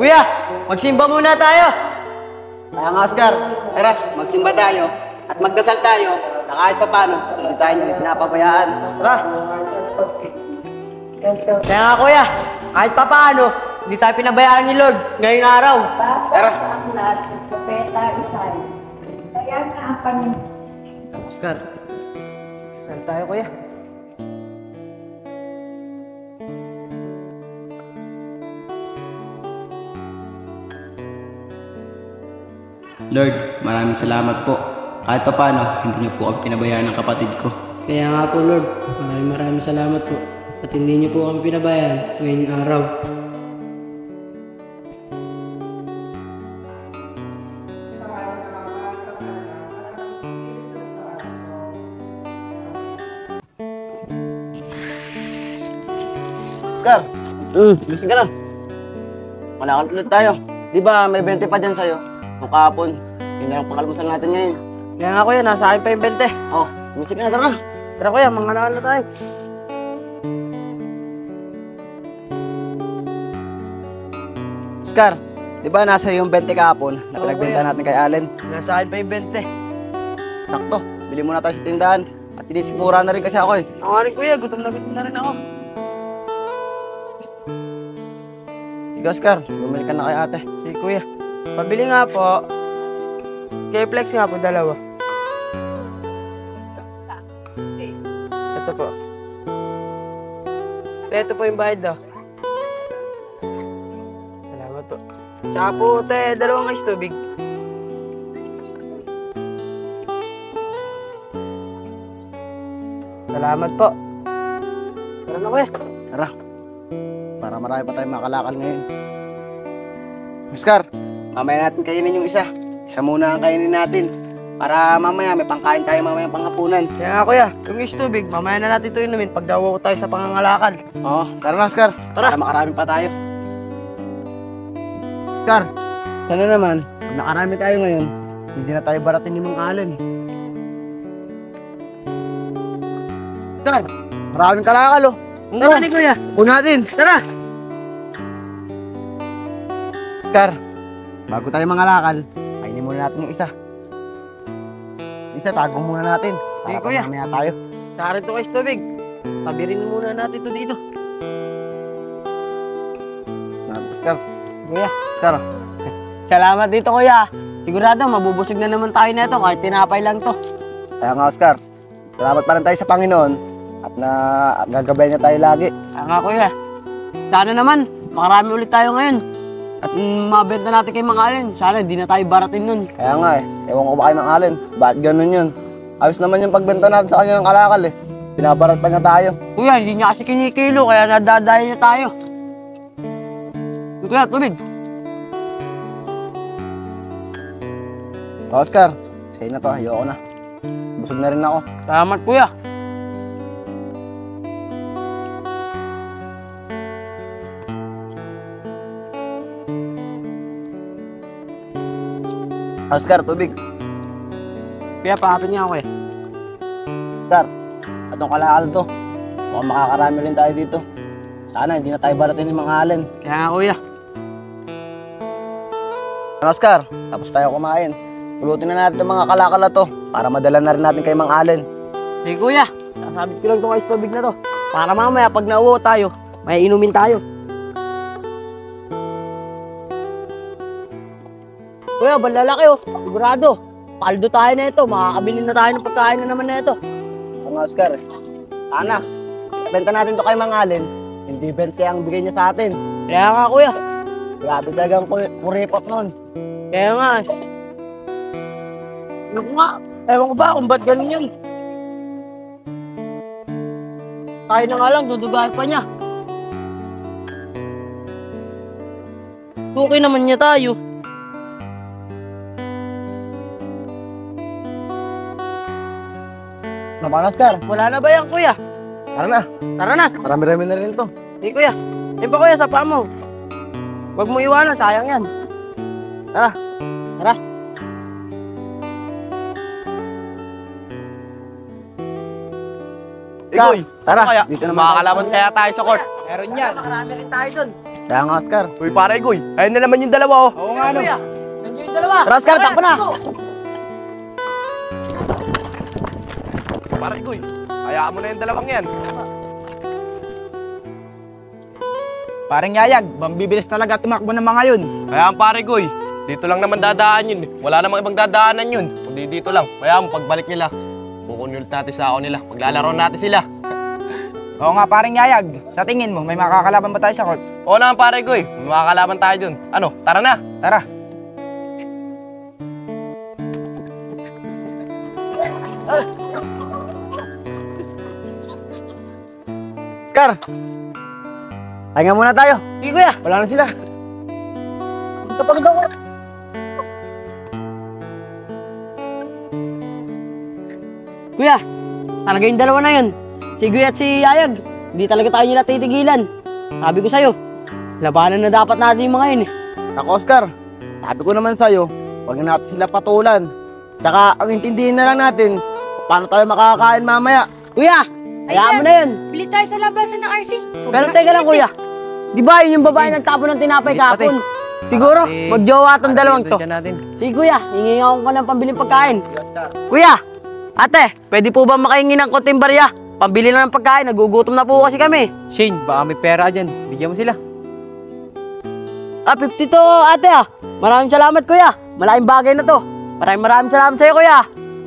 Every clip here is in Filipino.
Kuya, magsimba muna tayo. Kaya nga, Oscar, tara, magsimba tayo at magdasal tayo na kahit pa paano, hindi tayo nila pinapabayaan. Tara! Kaya nga kuya, kahit pa paano, hindi tayo pinabayaan ni Lord ngayong araw. Tara! Kaya nga ang Panginoon. Oscar, Saan tayo kuya? Lord, maraming salamat po. Kahit pa paano, hindi niyo po kami pinabayaan ng kapatid ko. Kaya nga po Lord, maraming salamat po. At hindi niyo po kami pinabayaan ngayong araw. Oscar, gising ka na. Malakal ulit tayo. Di ba may 20 pa dyan sa'yo? Nung kahapon, yun na lang pangkalmusan natin ngayon. Kaya nga kuya, nasa akin pa yung 20. Oh, gising ka na, tara. Tara kuya, manganaan na tayo. Oscar, di ba nasa yung 20 kahapon na pinagbenta natin kay Allen? Nasa akin pa yung 20. Sakto, bili muna tayo sa tindahan. At sinisigura na rin kasi ako eh. Ako nga rin kuya, gutom na rin ako. Sige Oscar, bumili ka na kay ate. Sige kuya, pabili nga po. Kay Flex nga po, dalawa. Ito po. Ito po yung bayad daw. Salamat po. Tsaka po, dalawang ice tubig. Salamat po. Tara na kuya. Tara, para marami pa tayong makalakal ngayon. Oscar, mamaya natin kainin yung isa. Isa muna ang kainin natin. Para mamaya may pangkain tayo mamaya panghapunan. Kaya nga kuya, yung ice tubig, mamaya na natin ito inumin pag daw tayo sa pangangalakal. Oo, tara na Oscar. Tara. Para makarami pa tayo. Oscar, sana naman, pag nakarami tayo ngayon, hindi na tayo baratin ni Mang Allen. Oscar, maraming kalakal oh. Tara ni kuya. Puno natin. Tara. Oscar, bago tayo mangalakal, kainin muna natin yung isa. Isa, tago muna natin. Sige, Para kuya. mamaya tayo. Tsaka rin ito ice tubig. Tabirin muna natin ito dito. Oscar, Kuya. Oscar. Salamat dito kuya. Sigurado mabubusog na naman tayo nito kahit tinapay lang to. Kaya nga Oscar, salamat pa rin tayo sa Panginoon at na gagabayan niya tayo lagi. Kaya nga kuya. Sana naman makarami ulit tayo ngayon. At mabenta natin kay Mang Allen. Sana hindi na tayo baratin nun. Kaya nga ewan ko ba kay Mang Allen, bakit ganun yun? Ayos naman yung pagbenta natin sa kanya ng kalakal eh. Binabarat pa niya tayo. Kuya, hindi niya kasi kinikilo kaya nadadayo niya tayo. Kuya, tubig. Oscar, sa'yo na to, ayoko na. Busog na rin ako. Salamat kuya. Oscar, tubig. Kuya, pakapin niya ako eh. Oscar, atong kalakal to. Mukhang makakarami rin tayo dito. Sana hindi na tayo baratin ni Mang Allen. Kaya nga kuya. Oscar, tapos tayo kumain. Pulutin na natin itong mga kalakal na to para madala na rin natin kay Mang Allen. Hey kuya, sasabit ko lang itong ice tubig na to. Para mamaya pag nauwo tayo, may inumin tayo. Kuya, balalaki oh. Sigurado. Paldo tayo na ito. Makakabili na tayo ng pagkain na naman na ito. Mga Oscar, sana, benta natin to kay Mang Allen. Hindi 20 ang bigay niya sa atin. Kaya nga kuya. Grabe talagang kuripot nun. Kaya nga. Ano ko nga? Ewan ko ba kung ba't ganun yun? Tayo na nga lang, dudugahan pa niya. Okay naman niya tayo. Ano ba, Oscar? Wala na ba yan kuya? Tara na. Tara na. Marami-rami na rin to. Hey kuya. Hey pa kuya, sa paa mo. Huwag mo iwanan, sayang yan. Tara. Tara. Ikaw, tara. Kaya, Dito naman makakalaban kaya tayo sa court. Meron yan. Nakarami rin tayo dun. Kaya nga, Oscar. Uy, pare Goy, ayun na naman yung dalawa, oh. Oo nga, no. Nandiyo yung dalawa. Tara, Oscar, takbo na! Pare Goy, hayaan mo na yung dalawang yan. Parang yayag, mambibilis talaga tumakbo ng mga yun. Hayaan pare Goy, dito lang naman dadaan yun. Wala namang ibang dadaanan yun. Kundi dito lang. Hayaan mo, pagbalik nila, kukunin ulit natin sa ako nila. Maglalaro natin sila. Oo nga parang yayag, sa tingin mo may makakalaban ba tayo sa court? Oo naman pare Goy, may makakalaban tayo dun. Ano, tara na. Tara. Oscar! Pahinga muna tayo. Sige, kuya. Wala na sila. Kapag daw ko. Kuya, talaga yung dalawa na yun. Si Guy at si Yayag. Hindi talaga tayo nila titigilan. Sabi ko sa'yo, labanan na dapat natin yung mga yun eh. Ako, Oscar. Sabi ko naman sa'yo, huwag na natin sila patulan. Tsaka, ang intindihin na lang natin, paano tayo makakakain mamaya. Kuya, hayaan mo na yun. Bili tayo sa labasan ng RC. Pero teka lang kuya. Di ba yun yung babae nagtapon ng tinapay kahapon? Siguro, magjowa tong dalawang to. Sige kuya, hingi ako ng pambiling pagkain. Kuya, ate, pwede po ba makahingi ng konting barya? Pambili na ng pagkain, nagugutom na po kasi kami. Shane, baka may pera dyan. Bigyan mo sila. 50 to ate ah. Maraming salamat kuya. Malaking bagay na to. Maraming salamat sa'yo kuya.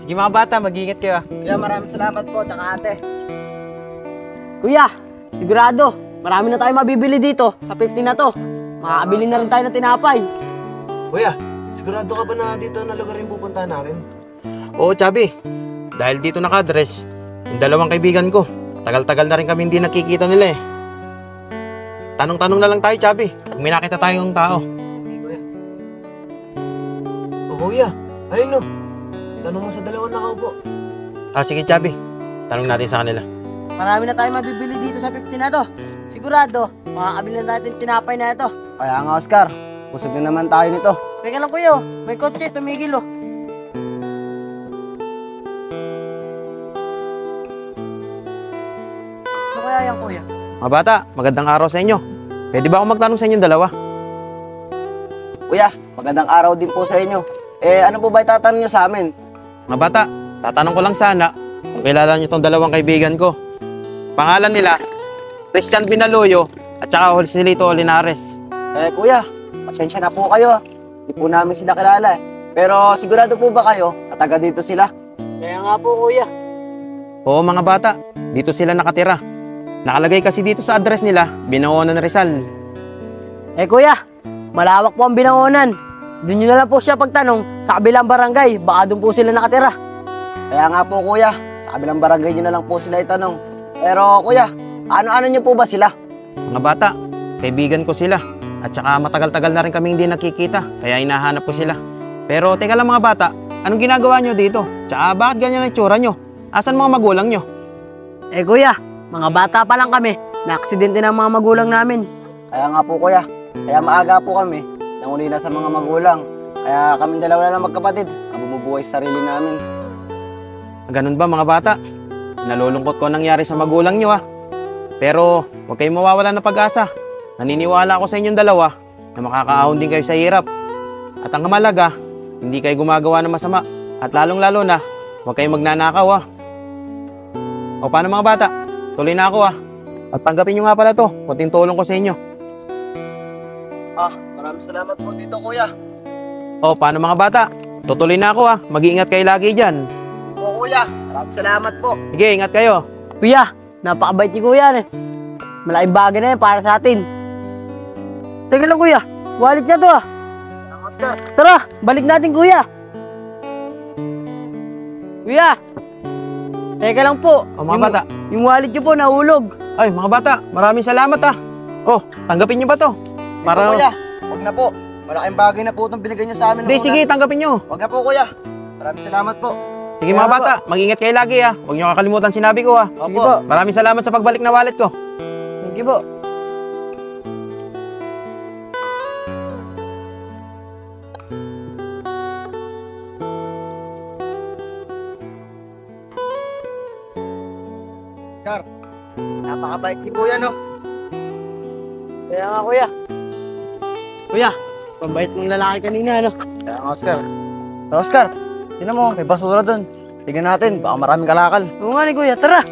Sige mga bata, mag-ingat kayo ah. Kaya maraming salamat po, tsaka ate. Kuya, sigurado, marami na tayo mabibili dito sa 50 na to. Makakabili na rin tayo ng tinapay. Kuya, sigurado ka ba na dito na lugar yung pupuntahan natin? Oo, Chabi. Dahil dito naka-address, yung dalawang kaibigan ko, tagal-tagal na rin kami hindi nakikita nila eh. Tanong-tanong na lang tayo, Chabi. Kung may nakita tayong tao. Okay, kuya. O kuya, ayun no. Tanong mo sa dalawang nakaupo. Sige, Chabi. Tanong natin sa kanila. Marami na tayo mabibili dito sa 50 na to. Sigurado, makakabili na natin tinapay na ito. Kaya nga, Oscar. Busog na naman tayo nito. Teka lang kuya, may kotse, tumigil oh. Ano kaya yan kuya? Mga bata, magandang araw sa inyo. Pwede ba ako magtanong sa inyong dalawa? Kuya, magandang araw din po sa inyo. Ano po ba itatanong nyo sa amin? Mga bata, tatanong ko lang sana kung kilala niyo tong dalawang kaibigan ko. Pangalan nila, Christian Binaloyo at saka Joselito Linares. Kuya, pasensya na po kayo. Hindi po namin sila kilala. Pero sigurado po ba kayo na taga dito sila? Kaya nga po kuya. Oo mga bata, dito sila nakatira. Nakalagay kasi dito sa address nila, Binangonan Rizal. Kuya, malawak po ang Binangonan. Doon nyo na lang po siya pagtanong sa kabilang barangay, baka doon po sila nakatira. Kaya nga po kuya, sa kabilang barangay nyo na lang po sila itanong. Pero kuya, ano-ano nyo po ba sila? Mga bata, kaibigan ko sila. At saka matagal-tagal na rin kami hindi nakikita, kaya hinahanap ko sila. Pero teka lang mga bata, anong ginagawa nyo dito? Tsaka bakit ganyan ang tsura nyo? Asan mga magulang nyo? Kuya, mga bata pa lang kami. Na-aksidente ng mga magulang namin. Kaya nga po kuya, kaya maaga po kami. Nanguli na sa mga magulang. Kaya kami dalawa na lang magkapatid ang bumubuhay sa sarili namin. Ganun ba mga bata? Nalulungkot ko nangyari sa magulang nyo Pero huwag kayong mawawala ng pag-asa. Naniniwala ako sa inyong dalawa na makakaahon din kayo sa hirap. At ang kamalaga, hindi kayo gumagawa ng masama. At lalong-lalo na, huwag kayong magnanakaw O paano mga bata? Tuloy na ako At tanggapin nyo nga pala to. Kunting tulong ko sa inyo. Maraming salamat po dito kuya. O paano mga bata? Tutuloy na ako Mag-iingat kayo lagi dyan. Po kuya, maraming salamat po. Sige, ingat kayo. Kuya, napakabait ni kuya Malaking bagay na yan para sa atin. Teka lang kuya, wallet niya to Oscar. Tara, balik natin kuya. Kuya, teka lang po. O mga bata. Yung wallet niyo po nahulog. Ay mga bata, maraming salamat Oh, tanggapin nyo ba to? Para... Kuya, wag na po. Malaking bagay na po itong binigay nyo sa amin. Hindi, sige, tanggapin nyo. Wag na po kuya. Maraming salamat po. Sige mga bata, mag-ingat kayo lagi Huwag nyo kakalimutan sinabi ko Sige po. Maraming salamat sa pagbalik na wallet ko. Thank you po. Napakabait ni kuya no. Kaya nga kuya, Kuya, pambait mong lalaki kanina, ano? Kaya nga, Oscar. Oscar, tinan mo, may basura doon. Tingnan natin, baka maraming kalakal. Oo nga ni kuya, tara!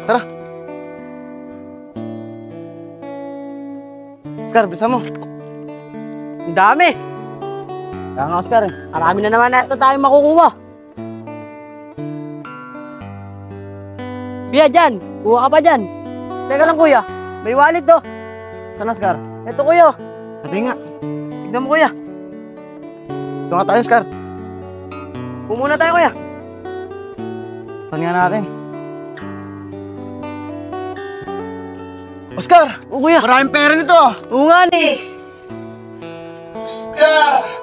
Oscar, bisa mo. Ang dami! Kaya nga, Oscar. Marami na naman na ito tayo makukuha. Kuya, dyan! Kuha ka pa dyan! Teka lang kuya, may wallet to. Saan, Oscar? Ito kuya, Pati nga. tignan mo kuya. Ito nga tayo, Oscar. Pumuna tayo kuya. Saan nga natin? Oscar! Oo kuya. Maraming pera nito! Oo nga ni. Oscar!